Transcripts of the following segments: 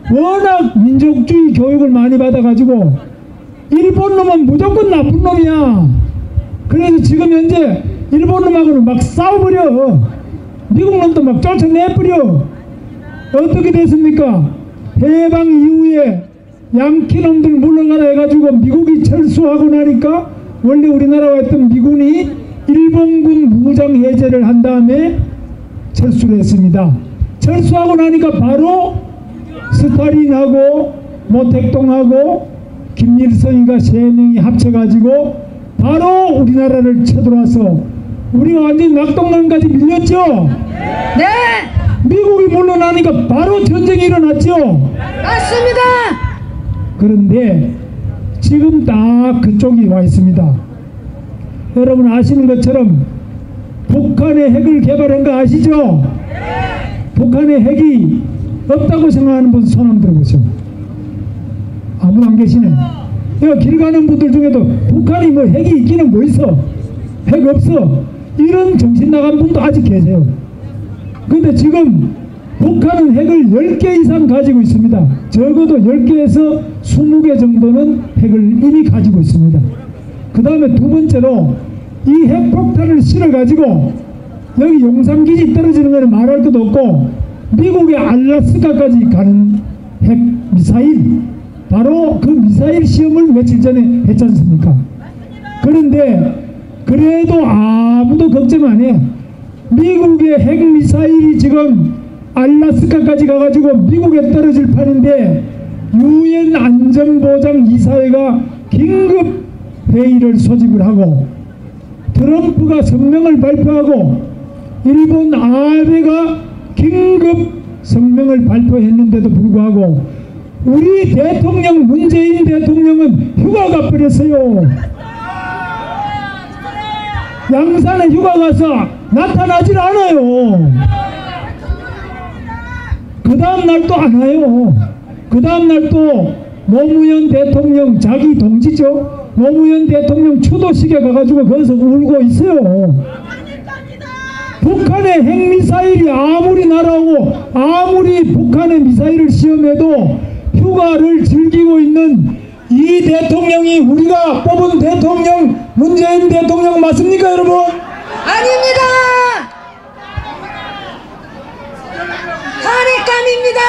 워낙 민족주의 교육을 많이 받아가지고 일본 놈은 무조건 나쁜 놈이야. 그래서 지금 현재 일본 놈하고는 막 싸워버려. 미국 놈도 막 쫓아내버려. 어떻게 됐습니까? 해방 이후에 양키 놈들 물러가라 해가지고 미국이 철수하고 나니까 원래 우리나라와 했던 미군이 일본군 무장 해제를 한 다음에 철수를 했습니다. 철수하고 나니까 바로 스탈린하고 모택동하고 김일성이가 3명이 합쳐가지고 바로 우리나라를 쳐들어와서 우리가 완전히 낙동강까지 밀렸죠? 네! 미국이 물러나니까 바로 전쟁이 일어났죠? 맞습니다! 그런데 지금 딱 그쪽이 와 있습니다. 여러분 아시는 것처럼 북한의 핵을 개발한 거 아시죠? 북한의 핵이 없다고 생각하는 분 손 한번 들어보세요. 아무도 안 계시네. 내가 길 가는 분들 중에도 북한이 뭐 핵이 있기는 뭐 있어? 핵 없어. 이런 정신 나간 분도 아직 계세요. 근데 지금 북한은 핵을 10개 이상 가지고 있습니다. 적어도 10개에서 20개 정도는 핵을 이미 가지고 있습니다. 그 다음에 두 번째로 이 핵폭탄을 실어가지고 여기 용산기지 떨어지는 거는 말할 것도 없고 미국의 알라스카까지 가는 핵 미사일, 바로 그 미사일 시험을 며칠 전에 했지 않습니까? 그런데 그래도 아무도 걱정 안 해. 미국의 핵 미사일이 지금 알라스카까지 가가지고 미국에 떨어질 판인데 유엔 안전보장 이사회가 긴급 회의를 소집을 하고 트럼프가 성명을 발표하고 일본 아베가 긴급 성명을 발표했는데도 불구하고 우리 대통령 문재인 대통령은 휴가 가버렸어요. 양산에 휴가 가서 나타나질 않아요. 그 다음 날 또 안 와요. 그 다음 날 또 노무현 대통령 자기 동지죠. 노무현 대통령 추도식에 가가지고 거기서 울고 있어요. 북한의 핵미사일이 아무리 날아오고 아무리 북한의 미사일을 시험해도 휴가를 즐기고 있는 이 대통령이 우리가 뽑은 대통령 문재인 대통령 맞습니까 여러분? 아닙니다! 한익감입니다!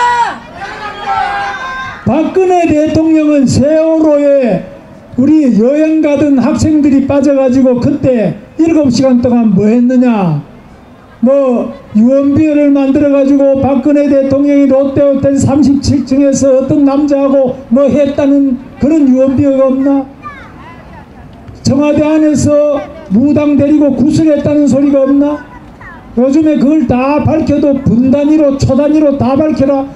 박근혜 대통령은 세월호에 우리 여행 가던 학생들이 빠져가지고 그때 7시간 동안 뭐 했느냐, 뭐 유언비어를 만들어가지고 박근혜 대통령이 롯데호텔 37층에서 어떤 남자하고 뭐 했다는 그런 유언비어가 없나? 청와대 안에서 무당 데리고 구슬했다는 소리가 없나? 요즘에 그걸 다 밝혀도 분단위로 초단위로 다 밝혀라,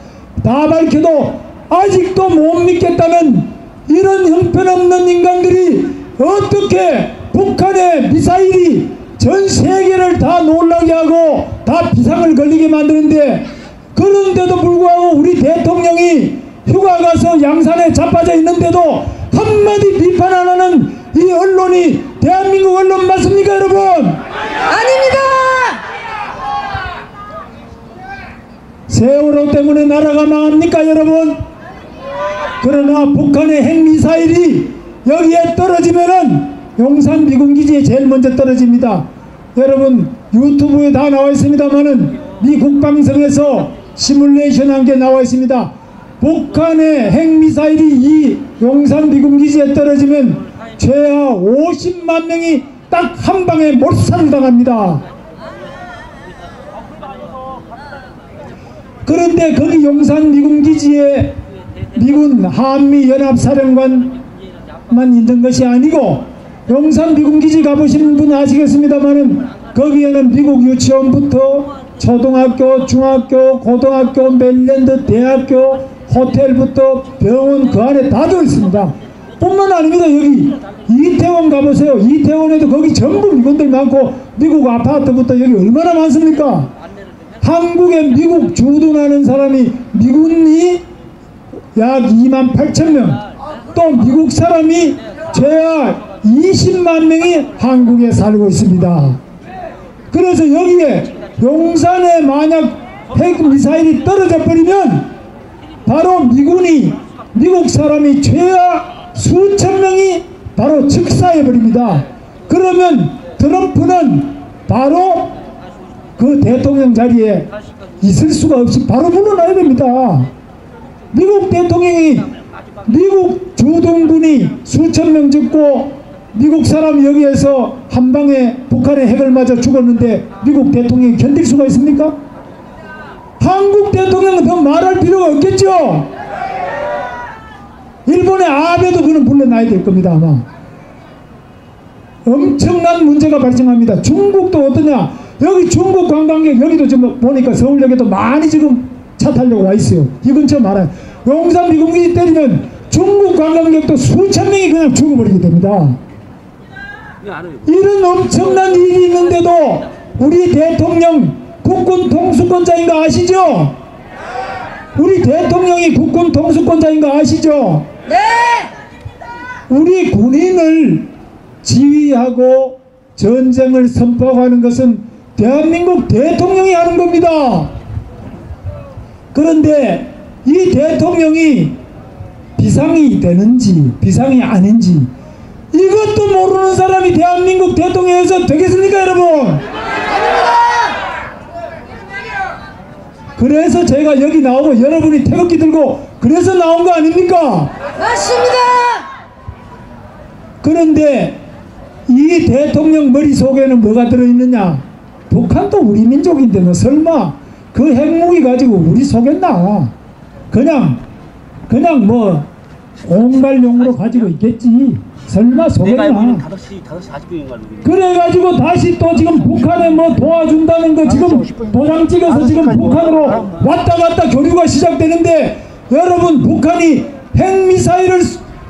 다 밝혀도 아직도 못 믿겠다는 이런 형편없는 인간들이 어떻게 북한의 미사일이 전 세계를 다 놀라게 하고 다 비상을 걸리게 만드는데, 그런데도 불구하고 우리 대통령이 휴가 가서 양산에 자빠져 있는데도 한마디 비판 안 하는 이 언론이 대한민국 언론 맞습니까 여러분? 아닙니다! 세월호 때문에 나라가 망합니까 여러분? 그러나 북한의 핵미사일이 여기에 떨어지면은 용산 미군기지에 제일 먼저 떨어집니다. 여러분 유튜브에 다 나와 있습니다만은 미 국방성에서 시뮬레이션 한 게 나와 있습니다. 북한의 핵미사일이 이 용산 미군기지에 떨어지면 최하 50만 명이 딱 한 방에 몰살을 당합니다. 그런데 거기 용산 미군기지에 미군 한미연합사령관만 있는 것이 아니고, 용산 미군기지 가보신 분 아시겠습니다만은 거기에는 미국 유치원부터 초등학교, 중학교, 고등학교, 멜랜드, 대학교, 호텔부터 병원 그 안에 다 들어있습니다. 뿐만 아닙니다. 여기 이태원 가보세요. 이태원에도 거기 전부 미군들 많고 미국 아파트부터 여기 얼마나 많습니까? 한국에 미국 주둔하는 사람이 미군이 약 28,000명, 또 미국 사람이 최하 20만 명이 한국에 살고 있습니다. 그래서 여기에 용산에 만약 핵미사일이 떨어져 버리면 바로 미국 사람이 최하 수천 명이 바로 즉사해버립니다. 그러면 트럼프는 바로 그 대통령 자리에 있을 수가 없이 바로 물러나야 됩니다. 미국 대통령이 미국 주둔군이 수천 명 죽고 미국 사람이 여기에서 한 방에 북한의 핵을 맞아 죽었는데 미국 대통령이 견딜 수가 있습니까? 한국 대통령은 더 말할 필요가 없겠죠. 일본의 아베도 그는 물러나야 될 겁니다. 아마 엄청난 문제가 발생합니다. 중국도 어떠냐, 여기 중국 관광객 여기도 지금 보니까 서울역에도 많이 지금 차 타려고 와 있어요. 이 근처 많아요. 용산 미군기지 때리면 중국 관광객도 수천 명이 그냥 죽어버리게 됩니다. 이런 엄청난 일이 있는데도 우리 대통령 국군 통수권자인 거 아시죠? 우리 대통령이 국군 통수권자인 거 아시죠? 네! 우리 군인을 지휘하고 전쟁을 선포하는 것은 대한민국 대통령이 하는 겁니다. 그런데 이 대통령이 비상이 되는지 비상이 아닌지 이것도 모르는 사람이 대한민국 대통령에서 되겠습니까, 여러분? 그래서 제가 여기 나오고 여러분이 태극기 들고 그래서 나온 거 아닙니까? 맞습니다! 그런데 이 대통령 머릿속에는 뭐가 들어있느냐? 북한도 우리 민족인데 뭐 설마 그 핵무기 가지고 우리 속였나? 그냥 뭐 공갈용으로 가지고 있겠지. 설마 속였나? 그래가지고 다시 또 지금 북한에 뭐 도와준다는 거 지금 도장 찍어서 지금 북한으로 왔다 갔다 교류가 시작되는데, 여러분 북한이 핵미사일을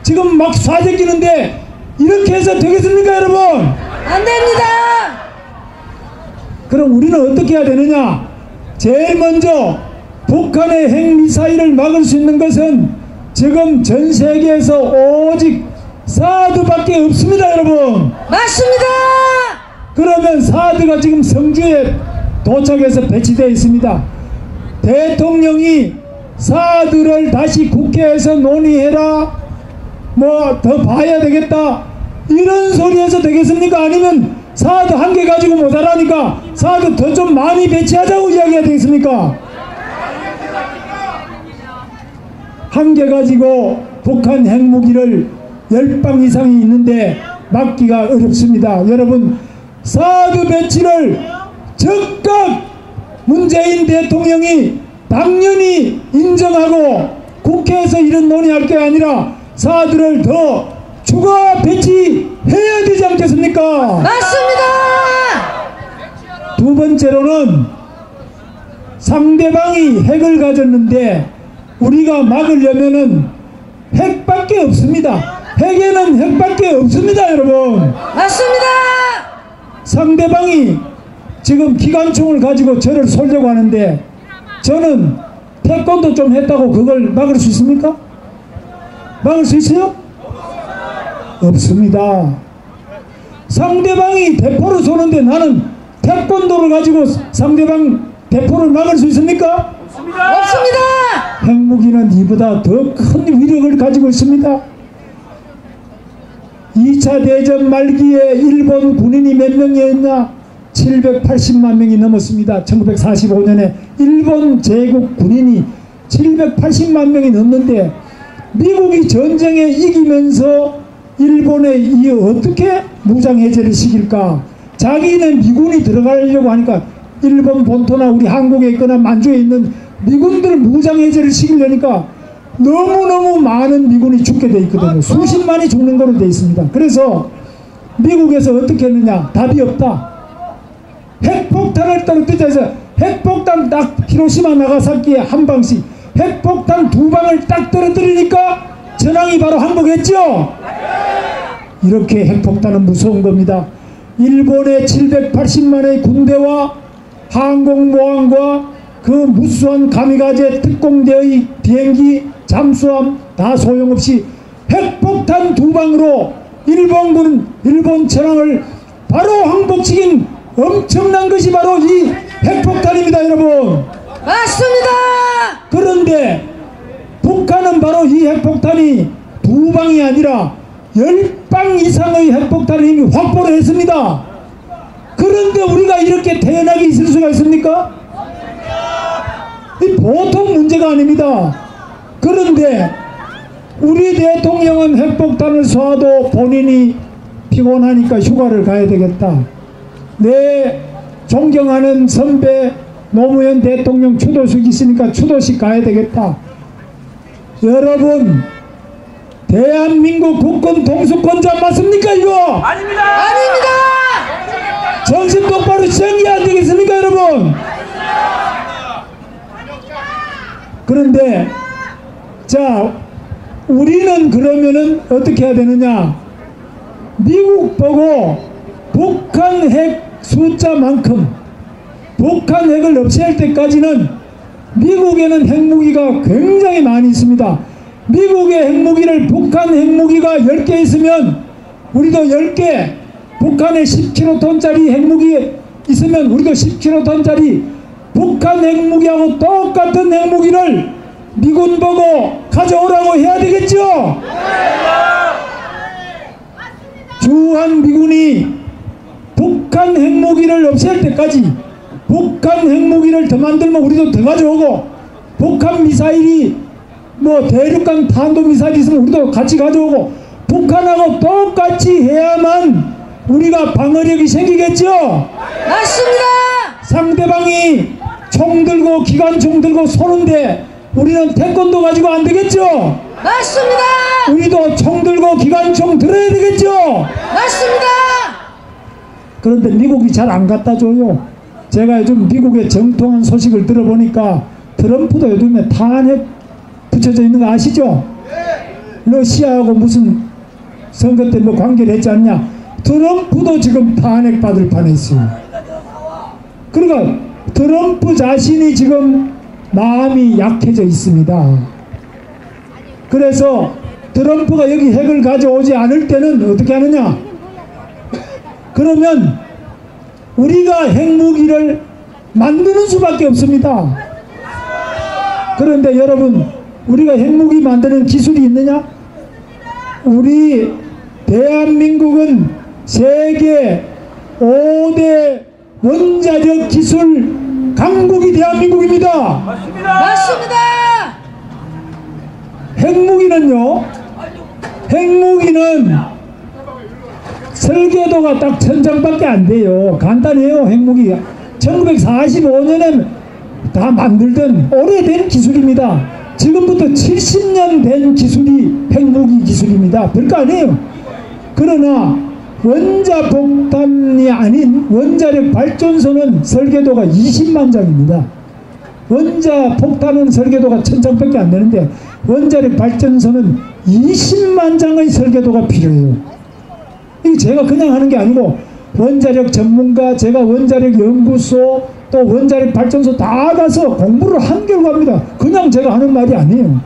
지금 막 쏴제끼는데 이렇게 해서 되겠습니까, 여러분? 안 됩니다! 그럼 우리는 어떻게 해야 되느냐? 제일 먼저 북한의 핵미사일을 막을 수 있는 것은 지금 전 세계에서 오직 사드밖에 없습니다, 여러분. 맞습니다! 그러면 사드가 지금 성주에 도착해서 배치되어 있습니다. 대통령이 사드를 다시 국회에서 논의해라, 뭐 더 봐야 되겠다, 이런 소리에서 되겠습니까? 아니면 사드 한 개 가지고 모자라니까 사드 더 좀 많이 배치하자고 이야기해야 되겠습니까? 한 개 가지고 북한 핵무기를 10방 이상이 있는데 막기가 어렵습니다. 여러분, 사드 배치를 즉각 문재인 대통령이 당연히 인정하고 국회에서 이런 논의할 게 아니라 사드를 더 추가 배치해야 되지 않겠습니까? 맞습니다! 두 번째로는 상대방이 핵을 가졌는데 우리가 막으려면은 핵밖에 없습니다. 핵에는 핵밖에 없습니다, 여러분. 맞습니다! 상대방이 지금 기관총을 가지고 저를 쏘려고 하는데 저는 태권도 좀 했다고 그걸 막을 수 있습니까? 막을 수 있어요? 없습니다. 상대방이 대포를 쏘는데 나는 태권도를 가지고 상대방 대포를 막을 수 있습니까? 없습니다! 핵무기는 이보다 더 큰 위력을 가지고 있습니다. 2차 대전 말기에 일본 군인이 몇 명이었냐? 780만 명이 넘었습니다. 1945년에 일본 제국 군인이 780만 명이 넘는데 미국이 전쟁에 이기면서 일본에 이 어떻게 무장해제를 시킬까? 자기는 미군이 들어가려고 하니까 일본 본토나 우리 한국에 있거나 만주에 있는 미군들 무장해제를 시키려니까 너무너무 많은 미군이 죽게 돼 있거든요. 수십만이 죽는 거로 돼 있습니다. 그래서 미국에서 어떻게 했느냐? 답이 없다. 핵폭탄을 떨어뜨려서 핵폭탄 딱 히로시마 나가사키에 한 방씩 핵폭탄 2방을 딱 떨어뜨리니까 전황이 바로 항복했죠. 이렇게 핵폭탄은 무서운 겁니다. 일본의 780만의 군대와 항공모함과 그 무수한 가미가제 특공대의 비행기 잠수함 다 소용없이 핵폭탄 2방으로 일본 전황을 바로 항복시킨 엄청난 것이 바로 이 핵폭탄입니다, 여러분. 맞습니다! 그런데 이 핵폭탄이 2방이 아니라 10방 이상의 핵폭탄을 이미 확보를 했습니다. 그런데 우리가 이렇게 태연하게 있을 수가 있습니까? 이 보통 문제가 아닙니다. 그런데 우리 대통령은 핵폭탄을 쏴도 본인이 피곤하니까 휴가를 가야 되겠다. 내 존경하는 선배 노무현 대통령 추도식 있으니까 추도식 가야 되겠다. 여러분, 대한민국 국군 통수권자 맞습니까 이거? 아닙니다. 아닙니다. 정신 똑바로 시작이 안 되겠습니까 여러분? 그런데 자, 우리는 그러면은 어떻게 해야 되느냐? 미국 보고 북한 핵 숫자만큼 북한 핵을 없앨 때까지는 미국에는 핵무기가 굉장히 많이 있습니다. 미국의 핵무기를 북한 핵무기가 10개 있으면 우리도 10개, 북한에 10kg짜리 핵무기 있으면 우리도 10kg짜리 북한 핵무기하고 똑같은 핵무기를 미군 보고 가져오라고 해야 되겠죠? 주한 미군이 북한 핵무기를 없앨 때까지 북한 핵무기를 더 만들면 우리도 더 가져오고, 북한 미사일이 뭐 대륙간 탄도미사일이 있으면 우리도 같이 가져오고, 북한하고 똑같이 해야만 우리가 방어력이 생기겠죠? 맞습니다. 상대방이 총 들고 기관총 들고 쏘는데 우리는 태권도 가지고 안 되겠죠? 맞습니다. 우리도 총 들고 기관총 들어야 되겠죠? 맞습니다. 그런데 미국이 잘 안 갖다 줘요. 제가 요즘 미국의 정통한 소식을 들어보니까 트럼프도 요즘에 탄핵 붙여져 있는 거 아시죠? 러시아하고 무슨 선거 때 뭐 관계를 했지 않냐? 트럼프도 지금 탄핵 받을 판에 있어요. 그러니까 트럼프 자신이 지금 마음이 약해져 있습니다. 그래서 트럼프가 여기 핵을 가져오지 않을 때는 어떻게 하느냐? 그러면 우리가 핵무기를 만드는 수밖에 없습니다. 그런데 여러분, 우리가 핵무기 만드는 기술이 있느냐? 우리 대한민국은 세계 5대 원자력 기술 강국이 대한민국입니다. 맞습니다. 핵무기는요, 핵무기는 설계도가 딱 1000장밖에 안 돼요. 간단해요. 핵무기가 1945년에 다 만들던 오래된 기술입니다. 지금부터 70년 된 기술이 핵무기 기술입니다. 별거 아니에요. 그러나 원자폭탄이 아닌 원자력 발전소는 설계도가 20만 장입니다. 원자폭탄은 설계도가 1000장밖에 안 되는데 원자력 발전소는 20만 장의 설계도가 필요해요. 이게 제가 그냥 하는 게 아니고 원자력 전문가, 제가 원자력 연구소 또 원자력 발전소 다 가서 공부를 한 결과입니다. 그냥 제가 하는 말이 아니에요.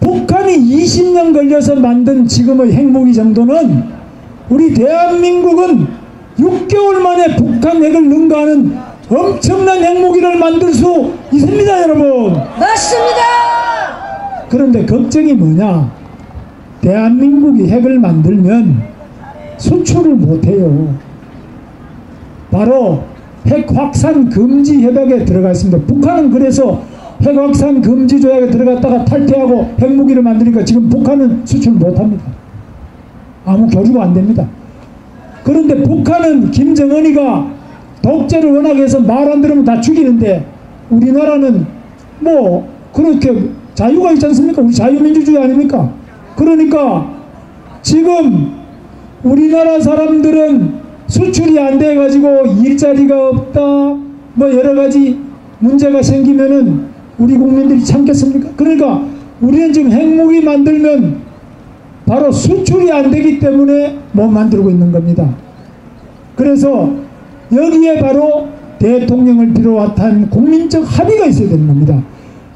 북한이 20년 걸려서 만든 지금의 핵무기 정도는 우리 대한민국은 6개월 만에 북한 핵을 능가하는 엄청난 핵무기를 만들 수 있습니다, 여러분. 맞습니다. 그런데 걱정이 뭐냐? 대한민국이 핵을 만들면 수출을 못해요. 바로 핵 확산 금지 협약에 들어가 있습니다. 북한은 그래서 핵 확산 금지 조약에 들어갔다가 탈퇴하고 핵무기를 만드니까 지금 북한은 수출 못합니다. 아무 교류가 안 됩니다. 그런데 북한은 김정은이가 독재를 워낙 해서 말 안 들으면 다 죽이는데 우리나라는 뭐 그렇게 자유가 있지 않습니까? 우리 자유민주주의 아닙니까? 그러니까 지금 우리나라 사람들은 수출이 안 돼가지고 일자리가 없다 뭐 여러가지 문제가 생기면은 우리 국민들이 참겠습니까? 그러니까 우리는 지금 핵무기 만들면 바로 수출이 안 되기 때문에 못 만들고 있는 겁니다. 그래서 여기에 바로 대통령을 비롯한 국민적 합의가 있어야 되는 겁니다.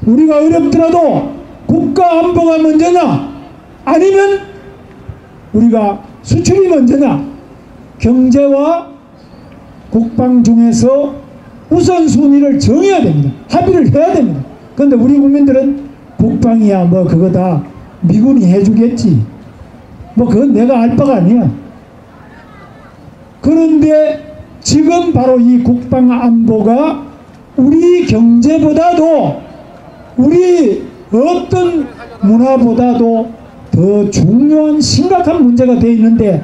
우리가 어렵더라도 국가 안보가 먼저냐 아니면 우리가 수출이 먼저냐, 경제와 국방 중에서 우선순위를 정해야 됩니다. 합의를 해야 됩니다. 그런데 우리 국민들은 국방이야 뭐 그거 다 미군이 해주겠지. 뭐 그건 내가 알 바가 아니야. 그런데 지금 바로 이 국방안보가 우리 경제보다도 우리 어떤 문화보다도 더 중요한 심각한 문제가 되어 있는데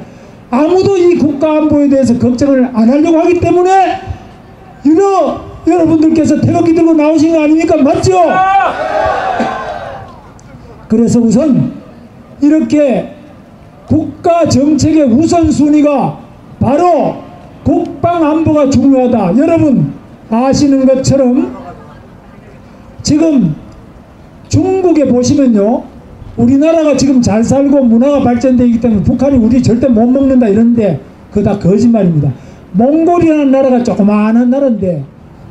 아무도 이 국가안보에 대해서 걱정을 안 하려고 하기 때문에 여러분들께서 태극기 들고 나오신 거 아닙니까? 맞죠? 그래서 우선 이렇게 국가 정책의 우선순위가 바로 국방안보가 중요하다. 여러분 아시는 것처럼 지금 중국에 보시면요, 우리나라가 지금 잘 살고 문화가 발전되어 있기 때문에 북한이 우리 절대 못 먹는다 이러는데 그거 다 거짓말입니다. 몽골이라는 나라가 조그마한 나라인데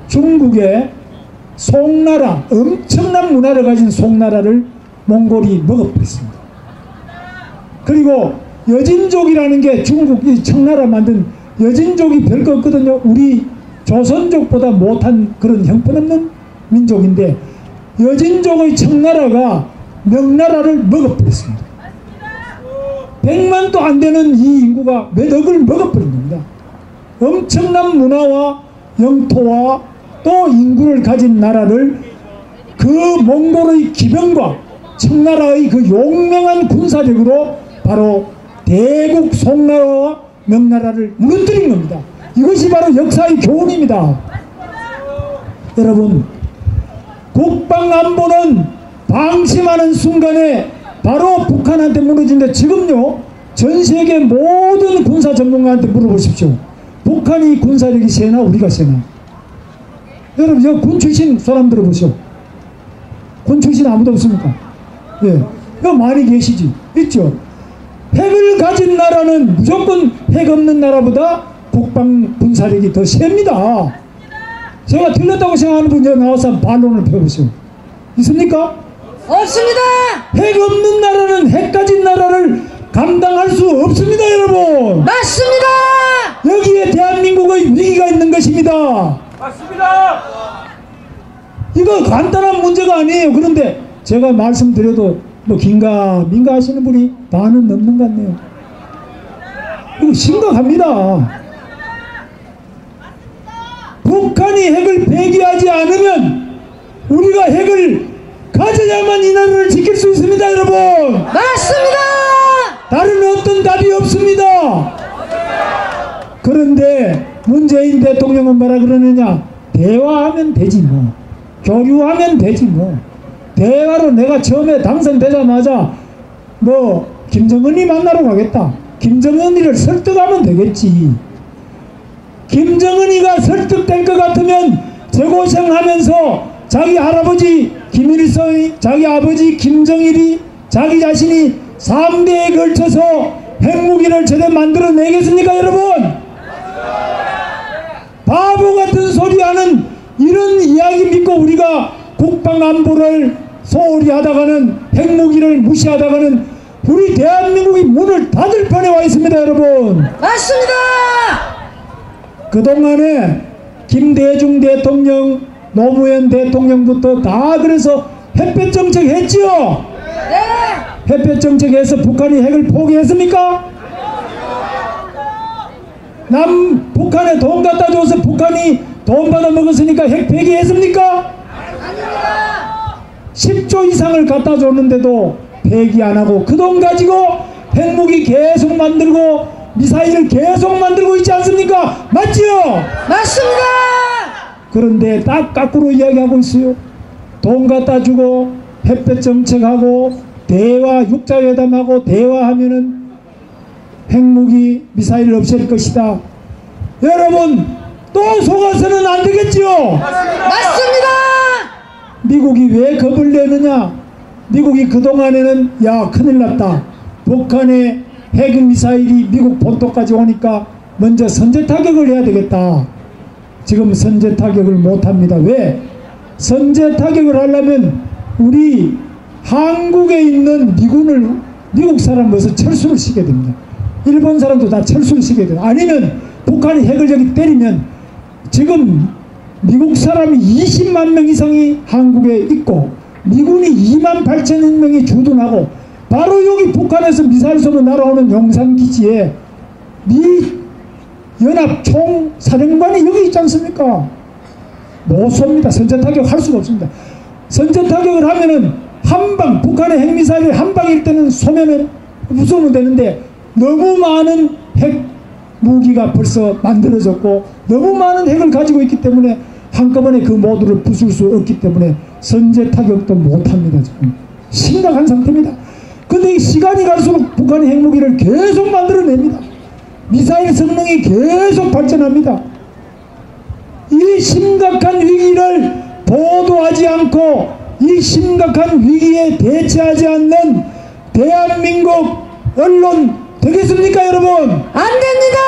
중국의 송나라, 엄청난 문화를 가진 송나라를 몽골이 먹어버렸습니다. 그리고 여진족이라는 게 중국 이 청나라 만든 여진족이 별거 없거든요. 우리 조선족보다 못한 그런 형편없는 민족인데 여진족의 청나라가 명나라를 먹어버렸습니다. 100만도 안 되는 이 인구가 몇 억을 먹어버린 겁니다. 엄청난 문화와 영토와 또 인구를 가진 나라를 그 몽골의 기병과 청나라의 그 용맹한 군사력으로 바로 대국 송나라와 명나라를 무너뜨린 겁니다. 이것이 바로 역사의 교훈입니다. 여러분, 국방안보는 방심하는 순간에 바로 북한한테 무너진데 지금요 전세계 모든 군사 전문가한테 물어보십시오. 북한이 군사력이 세나 우리가 세나? 여러분 저 군 출신 사람 들어보시오. 군 출신 아무도 없습니까? 예, 이거 많이 계시지. 있죠. 핵을 가진 나라는 무조건 핵 없는 나라보다 국방 군사력이 더 셉니다. 제가 틀렸다고 생각하는 분 여기 나와서 반론을 펴보세요. 있습니까? 없습니다. 핵 없는 나라는 핵 가진 나라를 감당할 수 없습니다, 여러분. 맞습니다. 여기에 대한민국의 위기가 있는 것입니다. 맞습니다. 이거 간단한 문제가 아니에요. 그런데 제가 말씀드려도 뭐 긴가민가 하시는 분이 반은 넘는 것 같네요. 이거 심각합니다. 북한이 핵을 폐기하지 않으면 우리가 핵을 가져야만 이 나라를 지킬 수 있습니다, 여러분. 맞습니다. 다른 어떤 답이 없습니다. 그런데 문재인 대통령은 뭐라 그러느냐? 대화하면 되지 뭐. 교류하면 되지 뭐. 대화로 내가 처음에 당선되자마자 뭐 김정은이 만나러 가겠다. 김정은이를 설득하면 되겠지. 김정은이가 설득될 것 같으면 재고생하면서 자기 할아버지 김일성이, 자기 아버지 김정일이 자기 자신이 3대에 걸쳐서 핵무기를 제대로 만들어내겠습니까, 여러분? 바보 같은 소리 하는 이런 이야기 믿고 우리가 국방안보를 소홀히 하다가는 핵무기를 무시하다가는 우리 대한민국이 문을 닫을 판에 와 있습니다, 여러분. 맞습니다. 그동안에 김대중 대통령, 노무현 대통령부터 다 그래서 햇볕 정책 했지요? 네. 햇볕 정책에서 북한이 핵을 포기했습니까? 북한에 돈 갖다 줘서 북한이 돈 받아 먹었으니까 핵 폐기했습니까? 아닙니다. 10조 이상을 갖다 줬는데도 폐기 안 하고 그 돈 가지고 핵무기 계속 만들고 미사일을 계속 만들고 있지 않습니까? 맞지요? 맞습니다. 그런데 딱 거꾸로 이야기하고 있어요. 돈 갖다 주고 햇볕 정책하고 대화 육자회담하고 대화하면은 핵무기 미사일을 없앨 것이다. 여러분 또 속아서는 안 되겠지요? 맞습니다. 미국이 왜 겁을 내느냐? 미국이 그동안에는 야 큰일 났다. 북한의 핵 미사일이 미국 본토까지 오니까 먼저 선제 타격을 해야 되겠다. 지금 선제 타격을 못합니다. 왜? 선제 타격을 하려면 우리 한국에 있는 미국 사람 모여서 철수를 시켜야 됩니다. 일본 사람도 다 철수를 시켜야 됩니다. 아니면 북한이 핵을 저기 때리면 지금 미국 사람이 20만 명 이상이 한국에 있고 미군이 28,000명이 주둔하고 바로 여기 북한에서 미사일 쏘고 날아오는 용산기지에 미 연합 총사령관이 여기 있지 않습니까? 못 쏩니다. 선제타격 할 수가 없습니다. 선제타격을 하면은 한방, 북한의 핵미사일이 한방일 때는 쏘면은 무서우면 되는데 너무 많은 핵 무기가 벌써 만들어졌고 너무 많은 핵을 가지고 있기 때문에 한꺼번에 그 모두를 부술 수 없기 때문에 선제타격도 못합니다. 지금 심각한 상태입니다. 근데 이 시간이 갈수록 북한의 핵무기를 계속 만들어냅니다. 미사일 성능이 계속 발전합니다. 이 심각한 위기를 보도하지 않고 이 심각한 위기에 대처하지 않는 대한민국 언론 되겠습니까, 여러분? 안 됩니다.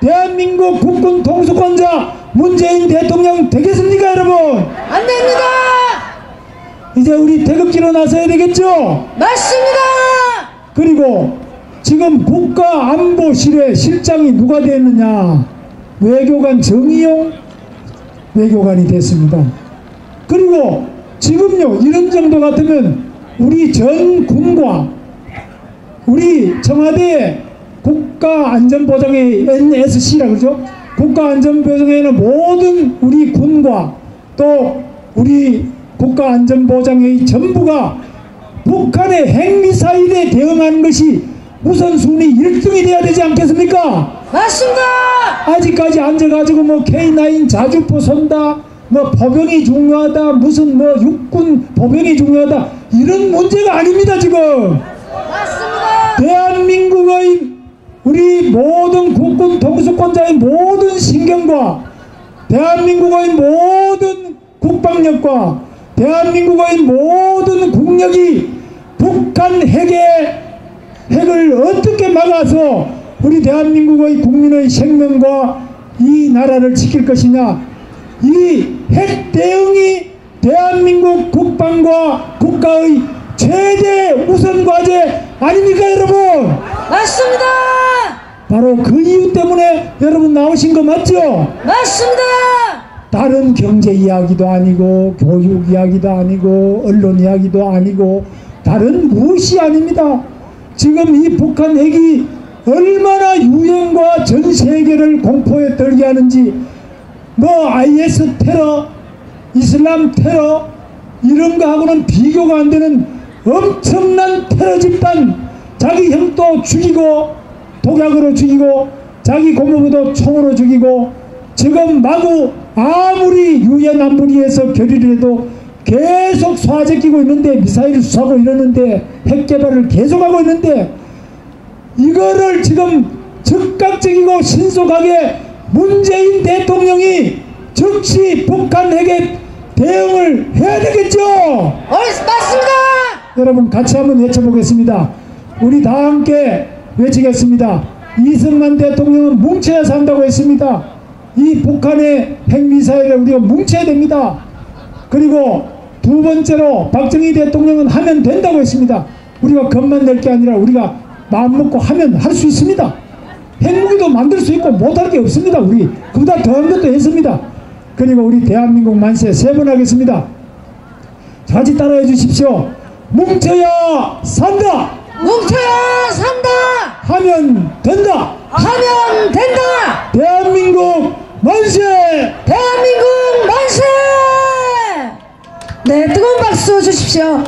대한민국 국군 통수권자 문재인 대통령 되겠습니까, 여러분? 안 됩니다. 이제 우리 태극기로 나서야 되겠죠? 맞습니다. 그리고 지금 국가안보실의 실장이 누가 됐느냐? 외교관 정의용 외교관이 됐습니다. 그리고 지금요, 이런 정도 같으면 우리 전 군과 우리 청와대 국가안전보장회 NSC라 그러죠? 국가안전보장회는 모든 우리 군과 또 우리 국가안전보장회의 전부가 북한의 핵미사일에 대응하는 것이 우선순위 1등이 돼야 되지 않겠습니까? 맞습니다. 아직까지 앉아가지고 뭐 K9 자주포 쏜다, 뭐 보병이 중요하다, 무슨 뭐 육군 보병이 중요하다, 이런 문제가 아닙니다. 지금 맞습니다. 대한민국의 우리 모든 국군 통수권자의 모든 신경과 대한민국의 모든 국방력과 대한민국의 모든 국력이 북한 핵을 어떻게 막아서 우리 대한민국의 국민의 생명과 이 나라를 지킬 것이냐, 이 핵 대응이 대한민국 국방과 국가의 최대 우선 과제 아닙니까, 여러분? 맞습니다. 바로 그 이유 때문에 여러분 나오신 거 맞죠? 맞습니다. 다른 경제 이야기도 아니고 교육 이야기도 아니고 언론 이야기도 아니고 다른 무엇이 아닙니다. 지금 이 북한 핵이 얼마나 유엔과 전 세계를 공포에 떨게 하는지, 뭐 IS 테러, 이슬람 테러 이런 거하고는 비교가 안 되는 엄청난 테러 집단, 자기 형도 죽이고 독약으로 죽이고 자기 고모부도 총으로 죽이고 지금 마구 아무리 유엔 안보리에서 결의를 해도 계속 쏴제끼고 있는데, 미사일 쏘고 이러는데, 핵 개발을 계속하고 있는데, 이거를 지금 즉각적이고 신속하게 문재인 대통령이 즉시 북한 핵에 대응을 해야 되겠죠? 맞습니다. 여러분 같이 한번 외쳐보겠습니다. 우리 다 함께 외치겠습니다. 이승만 대통령은 뭉쳐야 산다고 했습니다. 이 북한의 핵미사일을 우리가 뭉쳐야 됩니다. 그리고 두 번째로 박정희 대통령은 하면 된다고 했습니다. 우리가 겁만 낼 게 아니라 우리가 마음 먹고 하면 할 수 있습니다. 핵무기도 만들 수 있고 못할 게 없습니다. 우리 그보다 더한 것도 했습니다. 그리고 우리 대한민국 만세 세 번 하겠습니다. 같이 따라해 주십시오. 뭉쳐야 산다. 뭉쳐야 산다. 하면 된다. 하면 된다. 대한민국 만세. 대한민국 만세. 네, 뜨거운 박수 주십시오.